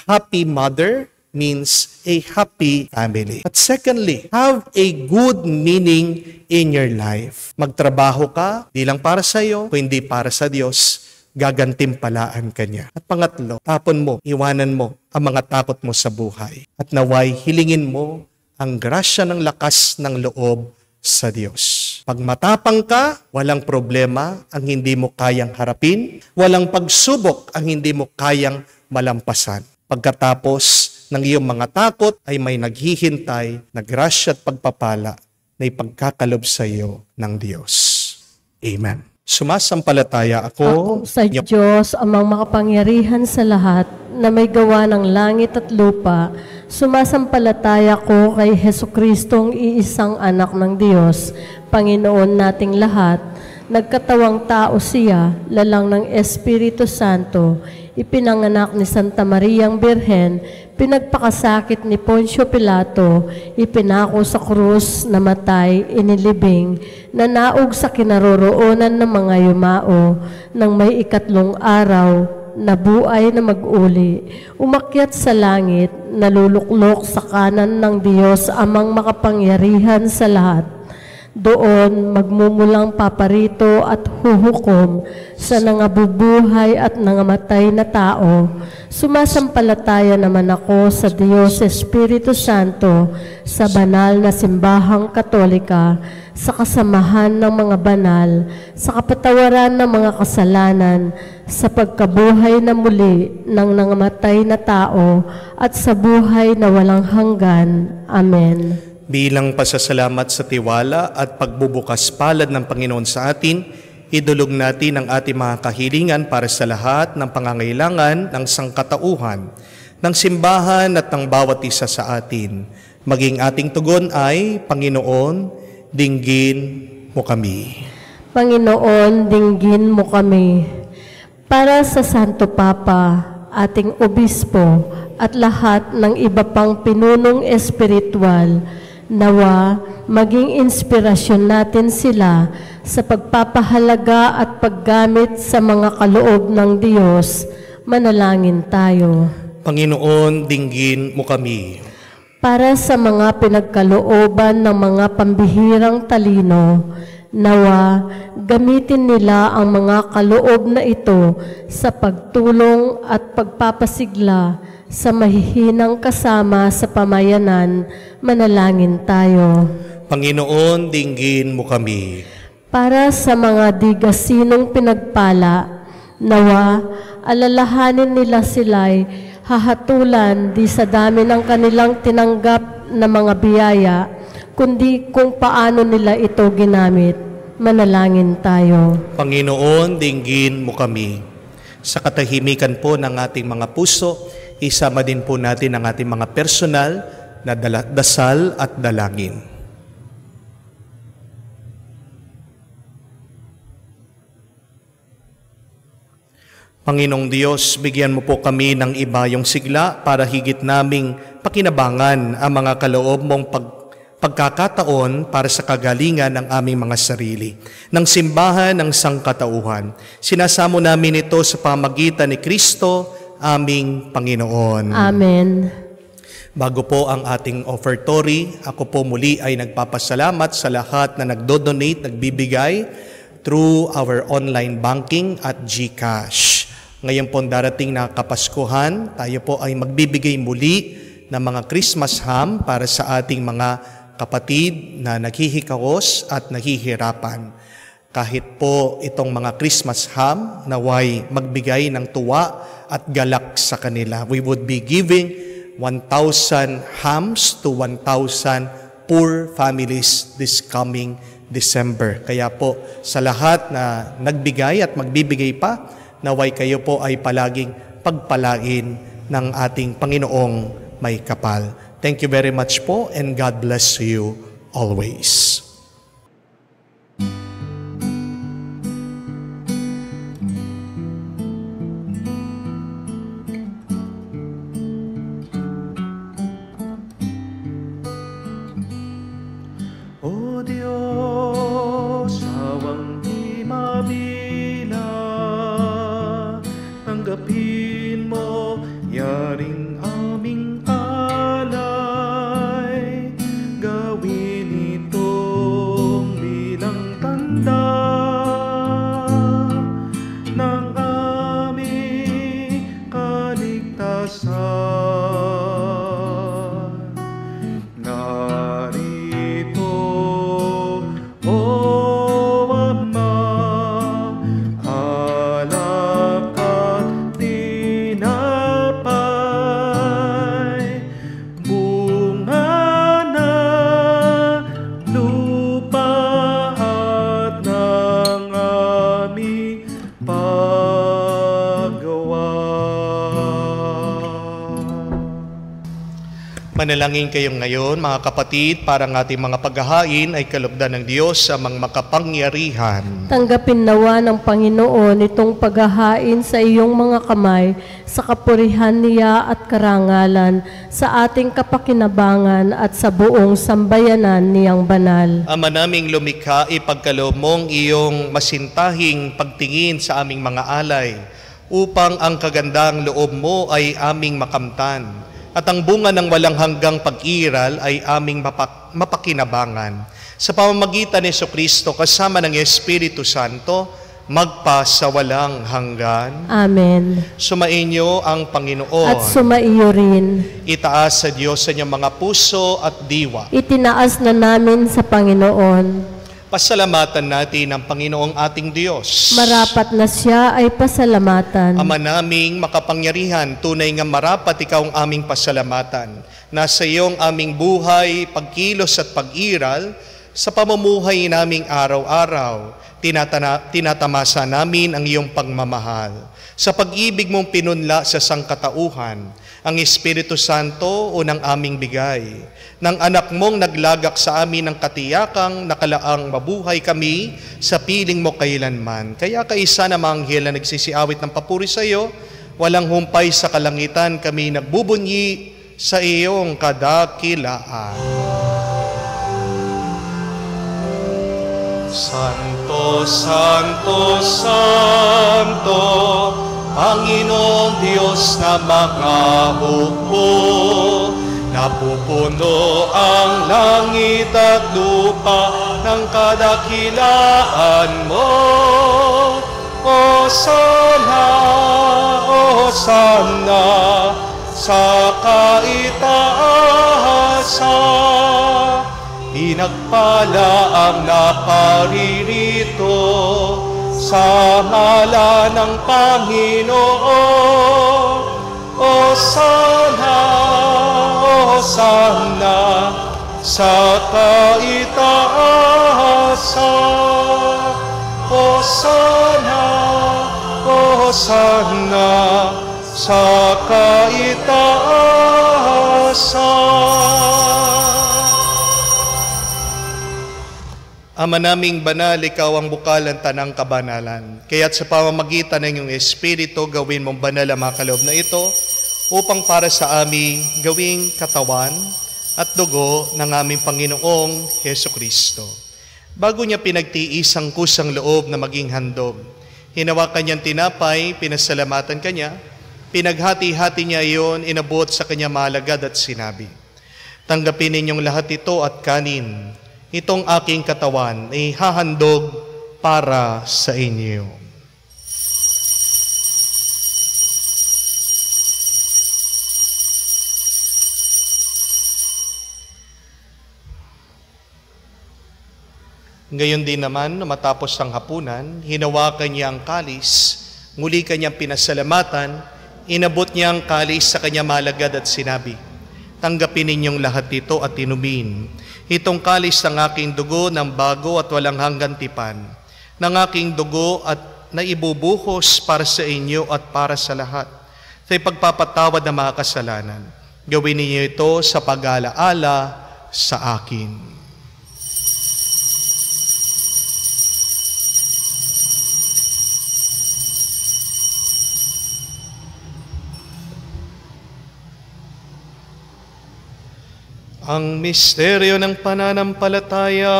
happy mother means a happy family. But secondly, have a good meaning in your life. Magtrabaho ka, di lang para sa iyo, kundi para sa Diyos. Gagantimpalaan ka niya. At pangatlo, tapon mo, iwanan mo ang mga takot mo sa buhay. At naway, hilingin mo ang grasya ng lakas ng loob sa Diyos. Pag matapang ka, walang problema ang hindi mo kayang harapin, walang pagsubok ang hindi mo kayang malampasan. Pagkatapos ng iyong mga takot ay may naghihintay na grasya at pagpapala na ipagkakalob sa iyo ng Diyos. Amen. Sumasampalataya ako Sa Diyos, amang makapangyarihan sa lahat, na may gawa ng langit at lupa, sumasampalataya ko kay Hesukristong iisang anak ng Diyos, Panginoon nating lahat, nagkatawang tao siya, lalang ng Espiritu Santo, ipinanganak ni Santa Mariang Birhen, pinagpakasakit ni Poncio Pilato, ipinako sa krus, namatay, inilibing, nanaog sa kinaroroonan ng mga yumao, nang may ikatlong araw, nabuhay na mag-uli, umakyat sa langit, naluluklok sa kanan ng Diyos amang makapangyarihan sa lahat. Doon magmumulang paparito at huhukom sa nangabubuhay at nangamatay na tao. Sumasampalataya naman ako sa Diyos Espiritu Santo, sa banal na simbahang Katolika, sa kasamahan ng mga banal, sa kapatawaran ng mga kasalanan, sa pagkabuhay na muli ng nangamatay na tao, at sa buhay na walang hanggan. Amen. Bilang pasasalamat sa tiwala at pagbubukas palad ng Panginoon sa atin, idulog natin ang ating mga kahilingan para sa lahat ng pangangailangan ng sangkatauhan, ng simbahan at ng bawat isa sa atin. Maging ating tugon ay, Panginoon, dinggin mo kami. Panginoon, dinggin mo kami. Para sa Santo Papa, ating Obispo, at lahat ng iba pang pinunong espiritual, nawa maging inspirasyon natin sila sa pagpapahalaga at paggamit sa mga kaloob ng Diyos. Manalangin tayo. Panginoon, dinggin mo kami. Para sa mga pinagkalooban ng mga pambihirang talino, nawa gamitin nila ang mga kaloob na ito sa pagtulong at pagpapasigla sa mahihinang kasama sa pamayanan. Manalangin tayo. Panginoon, dinggin mo kami. Para sa mga digasinong pinagpala, nawa alalahanin nila sila'y hahatulan di sa dami ng kanilang tinanggap na mga biyaya, kundi kung paano nila ito ginamit. Manalangin tayo. Panginoon, dinggin mo kami. Sa katahimikan po ng ating mga puso, isama din po natin ang ating mga personal na dasal at dalangin. Panginoong Diyos, bigyan mo po kami ng ibayong sigla para higit naming pakinabangan ang mga kaloob mong pagkakataon para sa kagalingan ng aming mga sarili, ng simbahan ng sangkatauhan. Sinasamo namin ito sa pamagitan ni Kristo, aming Panginoon. Amen. Bago po ang ating offertory, ako po muli ay nagpapasalamat sa lahat na nagdo-donate, nagbibigay through our online banking at GCash. Ngayon po darating na Kapaskuhan, tayo po ay magbibigay muli ng mga Christmas ham para sa ating mga kapatid na naghihikahos at naghihirapan. Kahit po itong mga Christmas ham, naway magbigay ng tuwa at galak sa kanila. We would be giving 1,000 hams to 1,000 poor families this coming December. Kaya po sa lahat na nagbigay at magbibigay pa, naway kayo po ay palaging pagpalain ng ating Panginoong may kapal. Thank you very much po, and God bless you always. O Diyos, sawang di mabila, tanggapin mo yaring aming alay, gawin itong bilang tanda ng aming kaligtasan. Narito, O Manalangin kayong ngayon, mga kapatid, para ang ating mga paghahain ay kalugdan ng Diyos sa mga makapangyarihan. Tanggapin nawa ng Panginoon itong paghahain sa iyong mga kamay sa kapurihan niya at karangalan, sa ating kapakinabangan at sa buong sambayanan niyang banal. Ama naming lumikha, ipagkaloob mong iyong masintahing pagtingin sa aming mga alay, upang ang kagandang loob mo ay aming makamtan, at ang bunga ng walang hanggang pag-iral ay aming mapakinabangan. Sa pamamagitan ni Jesucristo kasama ng Espiritu Santo, magpa sa walang hanggan. Amen. Sumainyo ang Panginoon. At sumaiyo rin. Itaas sa Diyos sa inyong mga puso at diwa. Itinaas na namin sa Panginoon. Pasalamatan natin ang Panginoong ating Diyos. Marapat na siya ay pasalamatan. Ama naming makapangyarihan, tunay nga marapat ikaw ang aming pasalamatan. Nasa iyong aming buhay, pagkilos at pag-iral, sa pamumuhay naming araw-araw, tinatamasa namin ang iyong pagmamahal. Sa pag-ibig mong pinunla sa sangkatauhan, ang Espiritu Santo unang aming bigay. Nang anak mong naglagak sa amin ng katiyakang nakalaang mabuhay kami sa piling mo kailanman. Kaya kaisa na mga anghel na nagsisiawit ng papuri sa iyo, walang humpay sa kalangitan kami nagbubunyi sa iyong kadakilaan. Santo, Santo, Santo, Panginoong Diyos na makahukbo, napupuno ang langit at lupa ng kadakilaan mo. Hosana, Hosana, sa kaitaasan. Pinagpala ang naparirito sa ngalan ng Panginoon. Hosana, Hosana, sa kaitaasan. Hosana, Hosana, sa kaitaasan. Ama naming banal, ikaw ang bukalan tanang kabanalan. Kaya't sa pamamagitan ng iyong Espiritu, gawin mong banal ang mga kaloob na ito, upang para sa amin gawing katawan at dugo ng aming Panginoong Jesucristo. Bago niya pinagtiis ang kusang loob na maging handog, hinawakan niyang tinapay, pinasalamatan kanya, pinaghati-hati niya iyon, inabot sa kanya malagad at sinabi, "Tanggapin ninyong lahat ito at kanin. Itong aking katawan ay hahandog para sa inyo." Ngayon din naman, matapos ang hapunan, hinawakan niya ang kalis, muli kanyang pinasalamatan, inabot niya ang kalis sa kanya malagad at sinabi, "Tanggapin ninyong lahat ito at inumin. Itong kalis ng aking dugo ng bago at walang hanggan tipan, ng aking dugo at naibubuhos para sa inyo at para sa lahat, sa ipagpapatawad ng mga kasalanan. Gawin ninyo ito sa pag-alaala sa akin." Ang misteryo ng pananampalataya.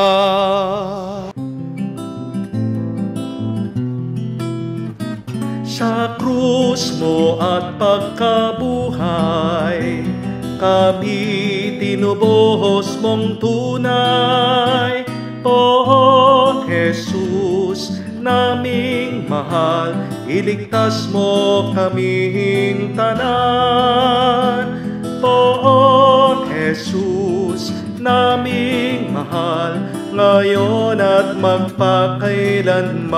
Sa krus mo at pagkabuhay, kami tinubuhos mong tunay. O Jesus, naming mahal, iligtas mo kaming tanan. Poong Jesus, naming mahal, ngayon at magpakailanman.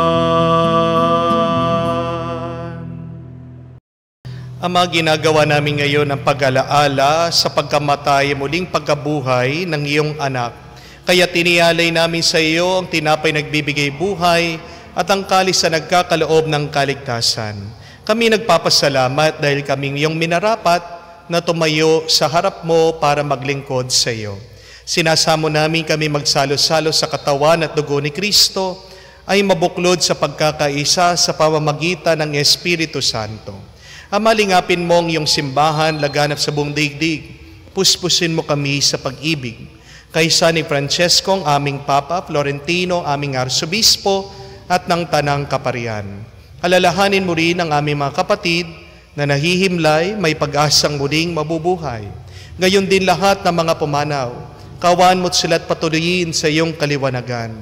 Ama, ginagawa namin ngayon ang pag-alaala sa pagkamatay, muling pagkabuhay ng iyong anak. Kaya tinialay namin sa iyo ang tinapay nagbibigay buhay at ang kalis na nagkakaloob ng kaligtasan. Kami nagpapasalamat dahil kaming iyong minarapat na tumayo sa harap mo para maglingkod sa iyo. Sinasamo namin kami magsalo-salo sa katawan at dugo ni Kristo ay mabuklod sa pagkakaisa sa pamamagitan ng Espiritu Santo. Amalingapin mo ang iyong simbahan laganap sa buong daigdig. Puspusin mo kami sa pag-ibig. Kaysa ni Francesco, ang aming Papa, Florentino, aming Arsobispo, at ng Tanang Kaparian. Alalahanin mo rin ang aming mga kapatid na nahihimlay, may pag-asang muling mabubuhay. Ngayon din lahat ng mga pumanaw, kawan mo't sila't patuloyin sa iyong kaliwanagan.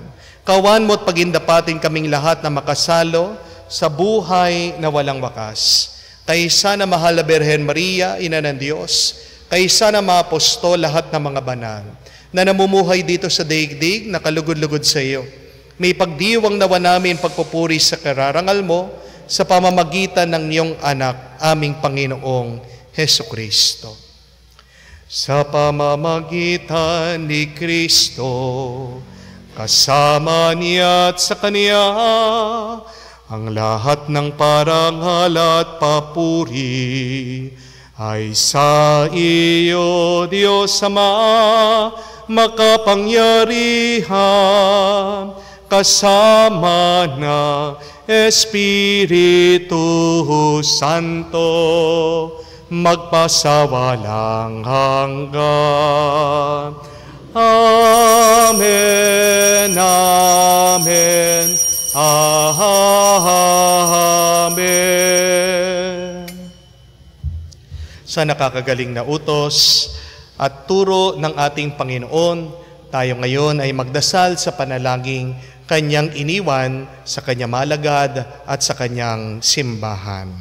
Kawan mo't pagindapatin kaming lahat na makasalo sa buhay na walang wakas. Kaysa na mahal na Birhen Maria, Ina ng Diyos, kaysa na mga apostol, lahat ng mga banal, na namumuhay dito sa daigdig na kalugod-lugod sa iyo. May pagdiwang nawa namin pagpupuri sa kararangal mo sa pamamagitan ng iyong anak, aming Panginoong Hesukristo. Sa pamamagitan ni Kristo, kasama niya at sa Kaniya, ang lahat ng parangal at papuri ay sa iyo, Diyos Ama, makapangyarihan, kasama na Espiritu Santo, magpasawalang hanggan. Amen, amen, amen. Sa nakakagaling na utos at turo ng ating Panginoon, tayo ngayon ay magdasal sa panalangin Kanyang iniwan sa Kanyang malagad at sa Kanyang simbahan.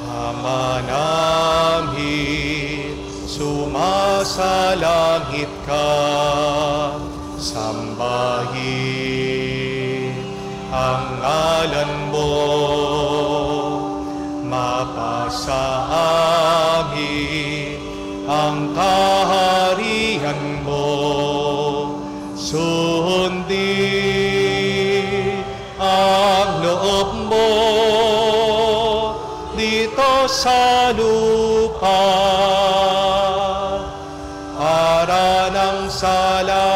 Ama namin, sumasalangit ka, sambahin ang ngalan mo, mapasa amin ang kaharian mo, sundin ang loob mo dito sa lupa para ng sa langit.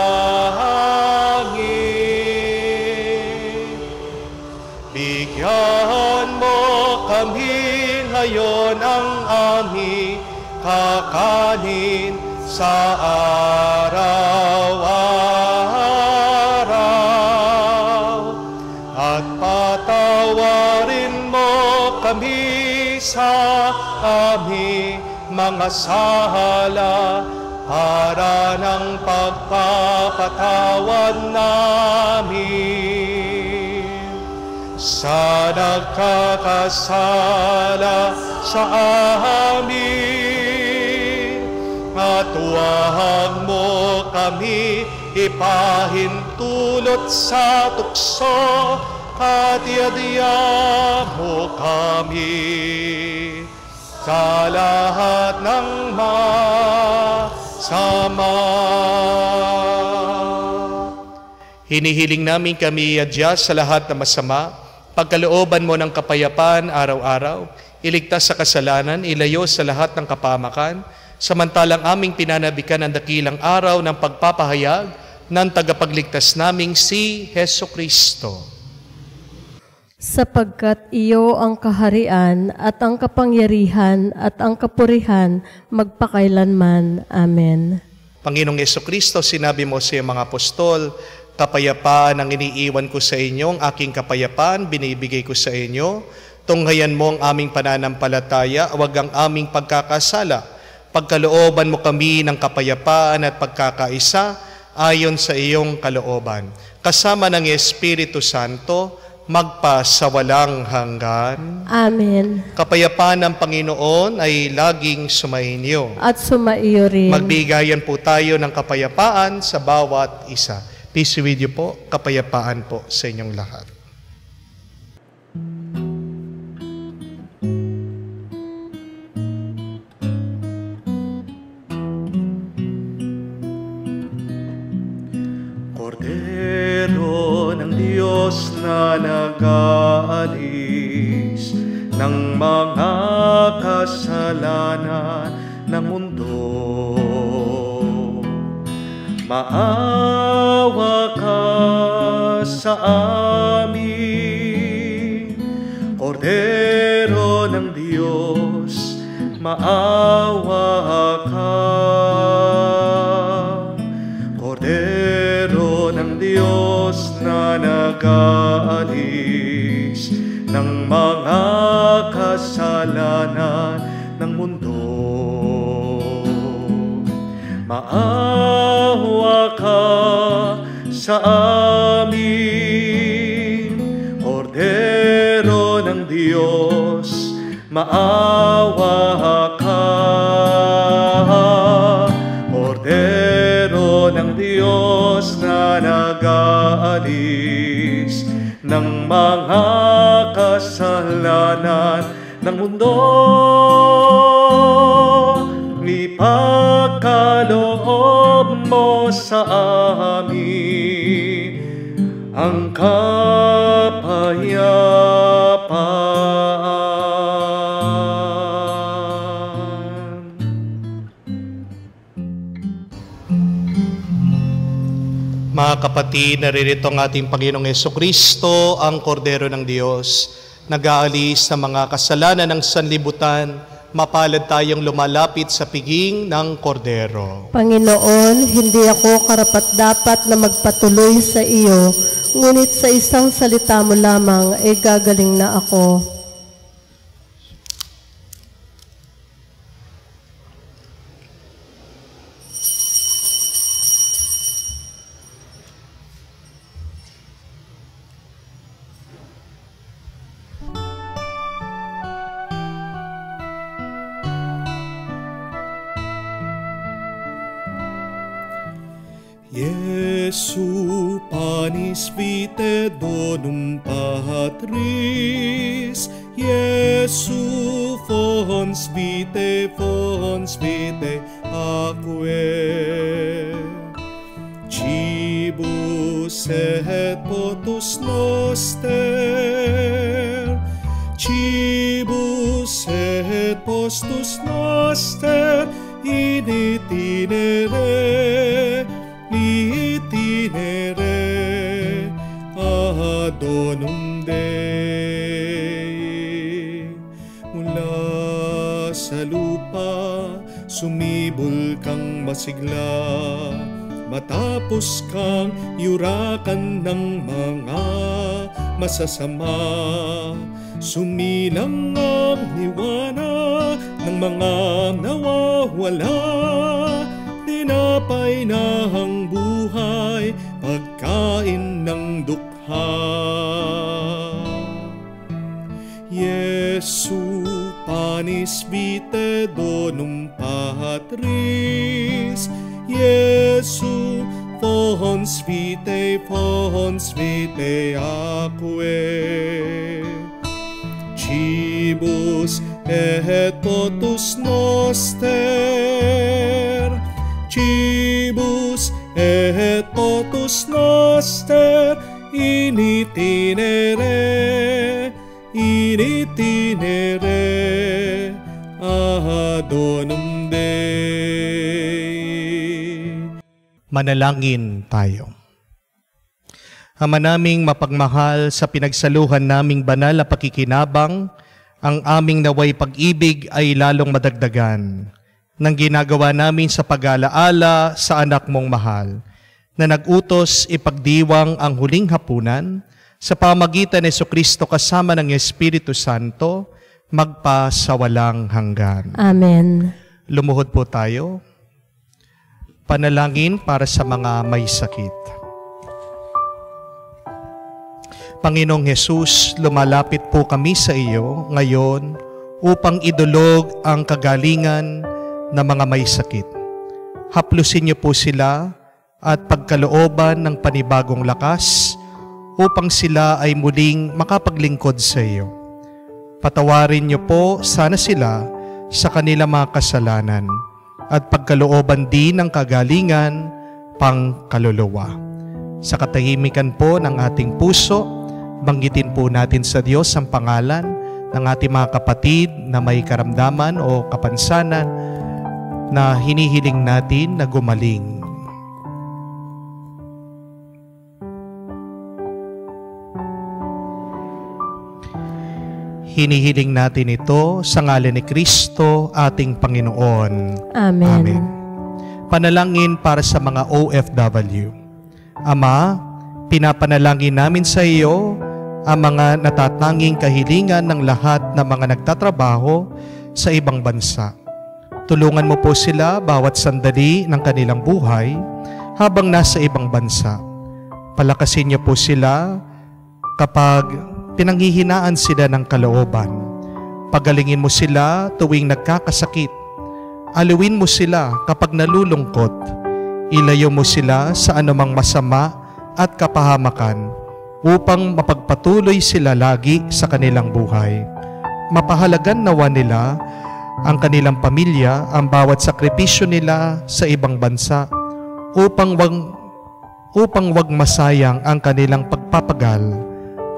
Bigyan mo kami ngayon ang aming kakanin sa araw-araw, at patawarin mo kami sa aming mga sala para ng pagpapatawad namin sa nagkakasala sa amin, at huwag mo kami ipahintulot sa tukso, at iadya mo kami sa lahat ng masama. Hinihiling namin kami iadya sa lahat ng masama, pagkalooban mo ng kapayapaan araw-araw, iligtas sa kasalanan, ilayo sa lahat ng kapamakan, samantalang aming pinanabikan ang dakilang araw ng pagpapahayag ng tagapagligtas naming si Hesukristo. Sapagkat iyo ang kaharian at ang kapangyarihan at ang kapurihan magpakailanman. Amen. Panginoong Hesukristo, sinabi mo sa iyong mga apostol, kapayapaan ang iniiwan ko sa inyo, ang aking kapayapaan binibigay ko sa inyo. Tunghayan mo ang aming pananampalataya, huwag ang aming pagkakasala. Pagkalooban mo kami ng kapayapaan at pagkakaisa ayon sa iyong kalooban. Kasama ng Espiritu Santo, magpasawalang hanggan. Amen. Kapayapaan ng Panginoon ay laging sumainyo. At sumaiyo rin. Magbigayan po tayo ng kapayapaan sa bawat isa. Peace with you po, kapayapaan po sa inyong lahat. kasalanan ng mundo. Maawa ka sa amin, Kordero ng Diyos, maawa ka. Kordero ng Diyos na nag-aalis ng mga kasalanan ng mundo. Maawa ka sa amin, Kordero ng Diyos, maawa ka. Kordero ng Diyos na nag-aalis ng mga kasalanan ng mundo. Ipagkaloob mo sa amin ang kapayapaan. Mga kapatid, naririto ang ating Panginoong Jesucristo, ang Kordero ng Diyos, nag-aalis sa mga kasalanan ng sanlibutan. Mapalad tayong lumalapit sa piging ng Kordero. Panginoon, hindi ako karapat-dapat na magpatuloy sa iyo, ngunit sa isang salita mo lamang ay gagaling na ako. Jesu panis vitae donum Patris, Jesu fons vitae aquae. Cibus et potus noster, cibus et postus noster, in itinere ad donum Dei. Mula sa lupa sumibol kang masigla, matapos kang yurakan ng mga masasama. Sumilang ang liwanag ng mga nawawala, tinapay na ang buhay, pagkain ng dukha. Jesu panis vitae donum Patris, Jesu fons vitae aquae. Cibus et potus noster, cibus et potus noster, in itinere ad donum Dei. Manalangin tayo. Ama naming mapagmahal, sa pinagsaluhan naming banal na pakikinabang, ang aming naway pag-ibig ay lalong madagdagan ng ginagawa namin sa pag-alaala sa anak mong mahal, na nag-utos ipagdiwang ang huling hapunan sa pamagitan ni Jesucristo kasama ng Espiritu Santo, magpasawalang hanggan. Amen. Lumuhod po tayo. Panalangin para sa mga may sakit. Panginoong Hesus, lumalapit po kami sa iyo ngayon upang idulog ang kagalingan ng mga may sakit. Haplusin niyo po sila at pagkalooban ng panibagong lakas upang sila ay muling makapaglingkod sa iyo. Patawarin niyo po sana sila sa kanilang mga kasalanan at pagkalooban din ng kagalingan pang kaluluwa. Sa katahimikan po ng ating puso, banggitin po natin sa Diyos ang pangalan ng ating mga kapatid na may karamdaman o kapansanan na hinihiling natin na gumaling. Hinihiling natin ito sa ngalan ni Kristo, ating Panginoon. Amen. Amen. Panalangin para sa mga OFW. Ama, pinapanalangin namin sa iyo ang mga natatanging kahilingan ng lahat ng mga nagtatrabaho sa ibang bansa. Tulungan mo po sila bawat sandali ng kanilang buhay habang nasa ibang bansa. Palakasin niyo po sila kapag pinanghihinaan sila ng kalooban. Pagalingin mo sila tuwing nagkakasakit. Aliwin mo sila kapag nalulungkot. Ilayo mo sila sa anumang masama at kapahamakan upang mapagpatuloy sila lagi sa kanilang buhay. Mapahalagan nawa nila ang kanilang pamilya, ang bawat sakripisyo nila sa ibang bansa upang wag masayang ang kanilang pagpapagal.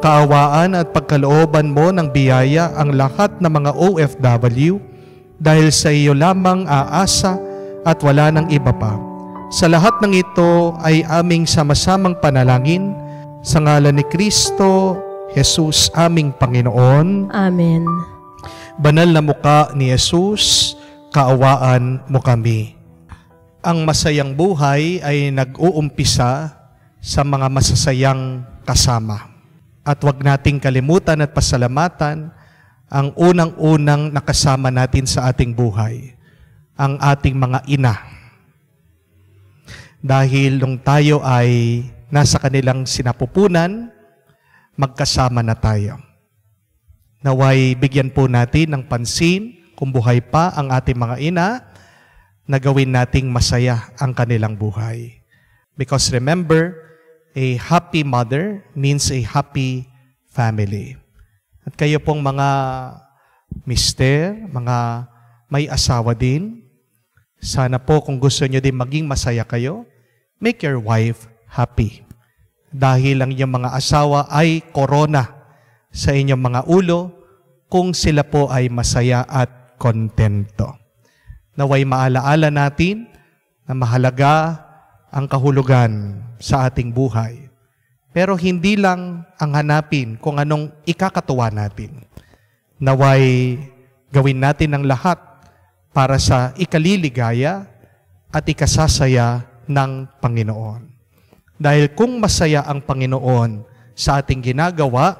Kaawaan at pagkalooban mo ng biyaya ang lahat ng mga OFW dahil sa iyo lamang aasa at wala ng iba pa. Sa lahat ng ito ay aming sama-samang panalangin sa ngalan ni Kristo, Jesus, aming Panginoon. Amen. Banal na muka ni Jesus, kaawaan mo kami. Ang masayang buhay ay nag-uumpisa sa mga masasayang kasama. At huwag nating kalimutan at pasalamatan ang unang-unang nakasama natin sa ating buhay, ang ating mga ina. Dahil nung tayo ay nasa kanilang sinapupunan, magkasama na tayo. Naway bigyan po natin ng pansin kung buhay pa ang ating mga ina, na gawin nating masaya ang kanilang buhay. Because remember, a happy mother means a happy family. At kayo pong mga mister, mga may asawa din, sana po kung gusto nyo din maging masaya kayo, make your wife happy. Dahil ang inyong mga asawa ay korona sa inyong mga ulo kung sila po ay masaya at kontento. Naway maalaala natin na mahalaga ang kahulugan sa ating buhay. Pero hindi lang ang hanapin kung anong ikakatuwa natin. Naway gawin natin ang lahat para sa ikaliligaya at ikasasaya ng Panginoon. Dahil kung masaya ang Panginoon sa ating ginagawa,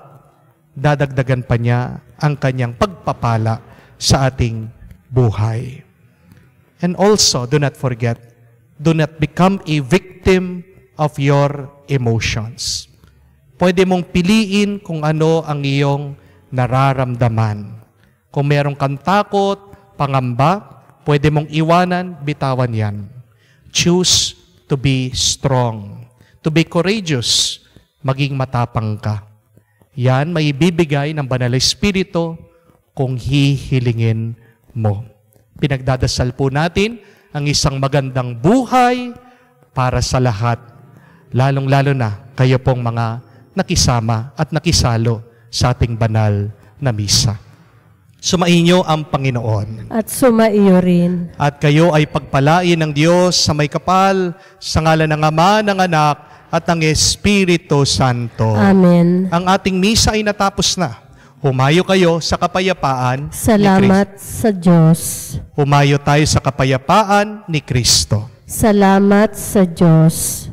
dadagdagan pa niya ang kanyang pagpapala sa ating buhay. And also, do not forget, do not become a victim of your emotions. Pwede mong piliin kung ano ang iyong nararamdaman. Kung meron kang takot, pangamba, pwede mong iwanan, bitawan yan. Choose to be strong, to be courageous, maging matapang ka. Yan may ibibigay ng Banal na Espiritu kung hihilingin mo. Pinagdadasal po natin ang isang magandang buhay para sa lahat, lalong-lalo na kayo pong mga nakisama at nakisalo sa ating banal na misa. Sumainyo ang Panginoon. At sumaiyo rin. At kayo ay pagpalain ng Diyos sa may kapal, sa ngalan ng Ama, ng Anak, at ng Espiritu Santo. Amen. Ang ating misa ay natapos na. Humayo kayo sa kapayapaan Salamat ni Kristo. sa Diyos. Humayo tayo sa kapayapaan ni Kristo. Salamat sa Diyos.